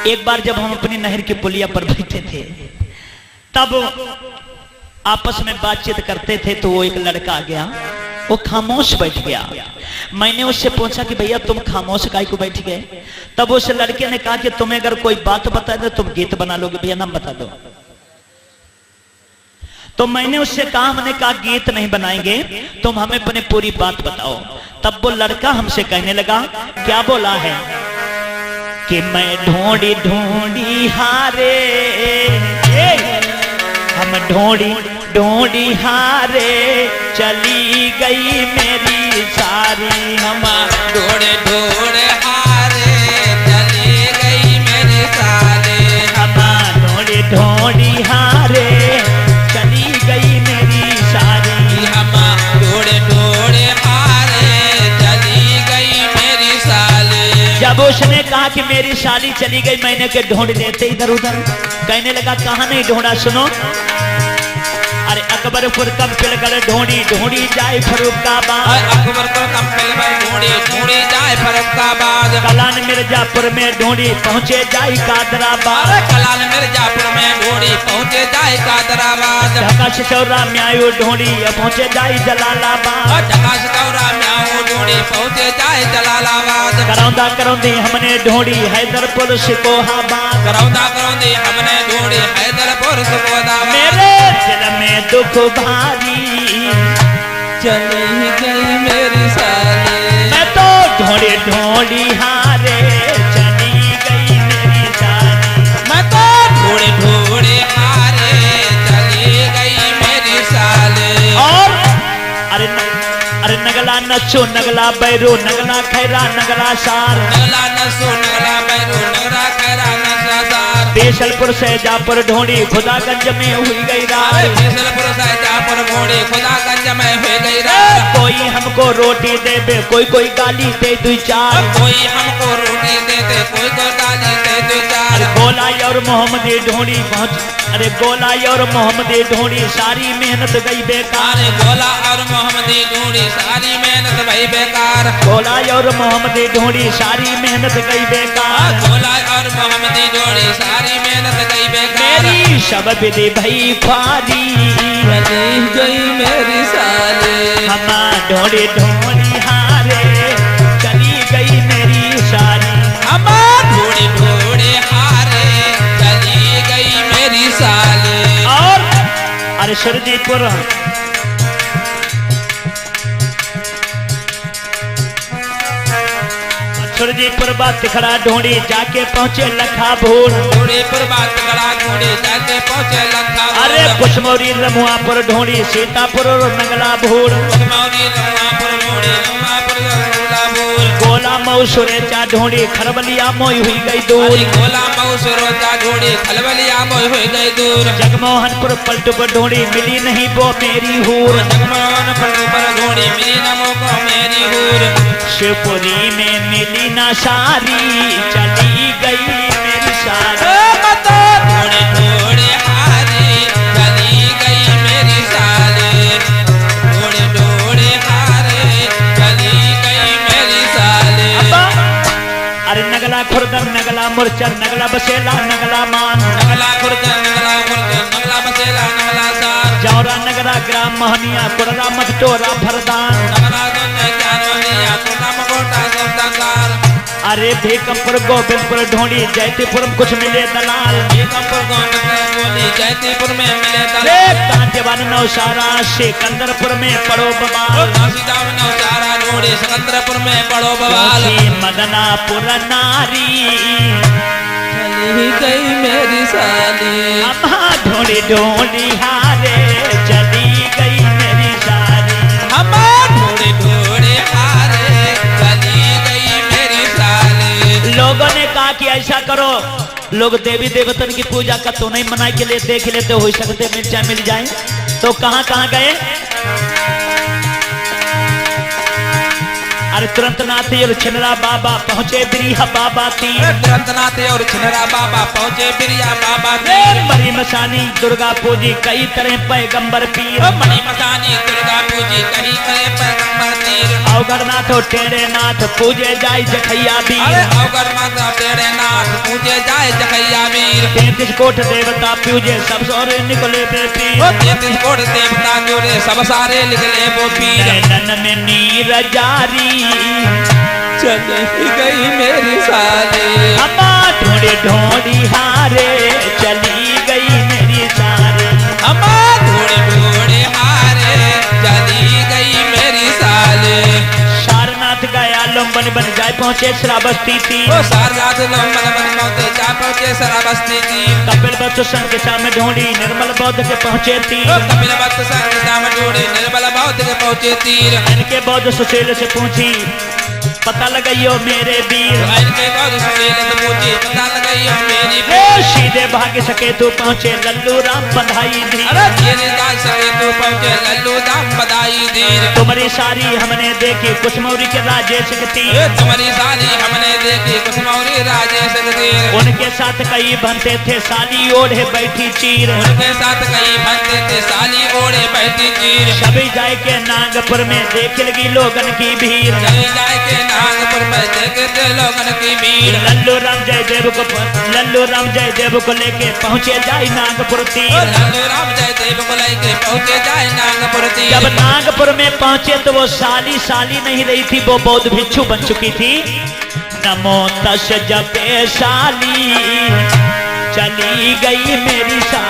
एक बार जब हम अपनी नहर की पुलिया पर बैठे थे तब आपस में बातचीत करते थे तो वो एक लड़का आ गया, वो खामोश बैठ गया। मैंने उससे पूछा कि भैया तुम खामोश काहे को बैठ गए? तब उस लड़के ने कहा कि तुम्हें अगर कोई बात बता दे तुम गीत बना लोगे। भैया नाम बता दो। तो मैंने उससे कहा, हमने कहा गीत नहीं बनाएंगे, तुम हमें अपने पूरी बात बताओ। तब वो लड़का हमसे कहने लगा, क्या बोला है कि मैं ढूंढी ढूंढी हारे, हम ढूंढी ढूंढी हारे, चली गई मेरी सारी। हम ढूंढे ढूंढे हारे, चली गई मेरी सारी। हम ढूंढी ढूंढी हारे, चली गई मेरी सारी। हम ढूंढे ढूंढे हारे, चली गई मेरी साली। जब उसने कहा कि मेरी साली चली गई, मैंने के ढूंढ देते इधर उधर। कहने लगा कहाँ नहीं ढूंढा, सुनो। अरे अकबरपुर कंपिलगढ़ ढूंढी ढूंढी जाए फरुखाबाद, अकबर को कंपिलगढ़ ढूंढी ढूंढी जाए फरुखाबाद। कलान मिर्जापुर में ढूंढी पहुंचे जाए कादराबाद, कलान मिर्जापुर में ढूंढी पहुंचे जाए कादराबाद। ढका चौरा में आयु ढूंढी पहुंचे जाए जलालाबाद, ढका चौरा में आयु ढूंढी पहुंचे जाए जलालाबाद। करौंदा करौंदी हमने ढूंढी हैदरपुर सिकोहाबाद, करौंदा करौंदी हमने ढूंढी हैदरपुर सिकोहाबाद। मेरे दिल में दुख भारी, चली गई मेरी साली। मैं तो ढूंढी ढूंढी हारे, चली गई मेरी साली। मैं तो ढूंढे ढूंढे हारे, चली गई मेरी साली। और अरे नगला नचो नगला बैरो, नगला खैरा नगला सार, नगला नसो नगला बैरो, नगला खैरा नगला सार। बेसलपुर सैजापुर ढूंढी खुदागंज में हुई गई रात, बेसलपुर सैजापुर ढूंढी खुदागंज में हुई गई रात। कोई हमको रोटी दे दे, कोई कोई गाली दे दो चार, कोई हमको रोटी दे दे, कोई कोई गाली दे दो चार। गोलाई और मोहम्मदी ढूंढी पहुंच, अरे गोलाई और मोहम्मदी ढूंढी सारी मेहनत गई बेकार। गोला और मोहम्मदी ढूंढी सारी मेहनत गई बेकार। गोलाई और मोहम्मदी ढूंढी सारी मेहनत गई बेकार। गोला और मोहम्मदी ढूंढी सारी मेहनत गई बेकार। मेरी सब विधि भई ख्वारी, चली गई मेरी साली। हम ढूंढी ढूंढी हारे, चली गई मेरी सारी। हम ढूंढे ढूंढे हारे, चली गई मेरी साली। और अरे सुरजीपुर सुरजीपुर बात खड़ा ढूंढी जाके पहुंचे लखा भूर, ढूंढीपुर बात खड़ा ढूंढी जाके पहुंचे लखा। अरे कुशमौरी रमुआपुर ढूंढी सीतापुर और नगला भूर, कुशमौरी रमुआपुर ढूंढी रमुआपुर नगला भूर। गोला मऊ सुरेचा ढूंढी खरबलिया मोई हुई गई दूर, गोला मऊ सुरेचा ढूंढी खरबलिया मोई हुई गई दूर। जगमोहनपुर पलटुपुर ढूंढी मिली नहीं वो मेरी हूर, जगमोहनपुर ढूंढी मिली न वो मेरी हूर। शिवपुरी में मिली ना सारी, चली गई मेरी सारी। ढूंढे ढूंढे हारे, चली गई मेरी साली। ढूंढे ढूंढे हारे, चली गई मेरी साली। अरे नगला खुर्दर नगला मुरचर नगला बसेला नगला मान, नगला खुर्दर नगला खुर्दर नगला बसेला नगला सार। जौरा नगरा ग्राम मोहनिया कुर्रा मधटोरा भरदान, नगला जानवनिया कोटा मकोटा सौदागर। अरे भीकमपुर गोविंदपुर ढूंढी जयतीपुर कुछ मिले दलाल, भीकमपुर गोविंदपुर जयतीपुर में मिले दलाल। कांटेवान नौसारा सिकंदरपुर में पड़ो बवाल, काशीदाम नौसारा ढूंढी सिकंदरपुर में पड़ो बवाल। मदनापुर नारी, चली गई मेरी साली। अम्मा ढूंढी ढूंढी हारे, चली गई मेरी सारी। हम ढूंढे ढूंढे हारे, चली गई मेरी साली। लोगों ने कहा कि ऐसा करो, लोग देवी देवतन की पूजा का तो नहीं मनाई के लिए देख लेते, हो सकते मिल जाए। तो कहां कहां गए? अरे तुरंत नाथी और छिनरा बाबा पहुंचे बिरिया बाबा तीर, तुरंत नाथे और छिनरा बाबा पहुंचे बिरिया बाबा तीर। मरी मसानी दुर्गा पूजी कई तरह पैगंबर पीर, मणि मसानी दुर्गा पूजी कहीं करे पैगंबर तीर। अवगरनाथ टेढ़े नाथ पूजे जाय जखैया बीर, अवगरनाथ टेढ़े नाथ पूजे जाय 33 कोट देवता पूजे सब सारे निकले बेपी ओ 33 कोट देवता जोड़े सब सारे निकले वो पीर नैनन में नीर जारी चली गई मेरी साली अम्मा ढूंढे ढूंढी हारे चली गई मेरी सारी अम्मा ढूंढे ढूंढे हारे चली गई मेरी साली सारनाथ गया लंबन बन जाए पहुंचे श्रावस्ती थी ओ सारनाथ लंबन बन पहुंचे जा पहुंचे श्रावस्ती थी कपिल वत्स संग के सामने ढूंढी निर्मल बौद्ध के पहुंचे थी ओ कपिल वत्स संग साम जोड़े निर्मल बौद्ध के पहुंचे तीर इनके बौद्ध सुशील से पूछी पता लगाइयो मेरे वीर इनके बौद्ध सुशील से पूछी पता लगाइयो मेरी सीधे भाग्य सके तू पहुंचे लल्लू राम बधाई दी अरे तेरे दाल सके तू पहुंचे लल्लू दाम बधाई धीर तुम्हारी सारी हमने देखी कुसमौरी के राजेश की तीर तुम्हारी सारी हमने देखी कुसमौरी राजेश की तीर उनके साथ कई बनते थे साली ओढ़े बैठी चीर उनके साथ कई बनते थे साली ओढ़े बैठी चीर सभी जाए के नागपुर में देख लगी लोगन की भीड़ सभी जाए के नागपुर में देखे थे लोगन की भीड़ लल्लू राम जयदेव को लेके पहुंचे जाए नागपुर तीर लल्लू राम जयदेव को लेके पहुंचे जाए नागपुर तीर जब नागपुर में पहुंचे तो वो साली नहीं रही थी वो बौद्ध भिक्षु बन चुकी थी नमो तस् जपे साली चली गई मेरी साली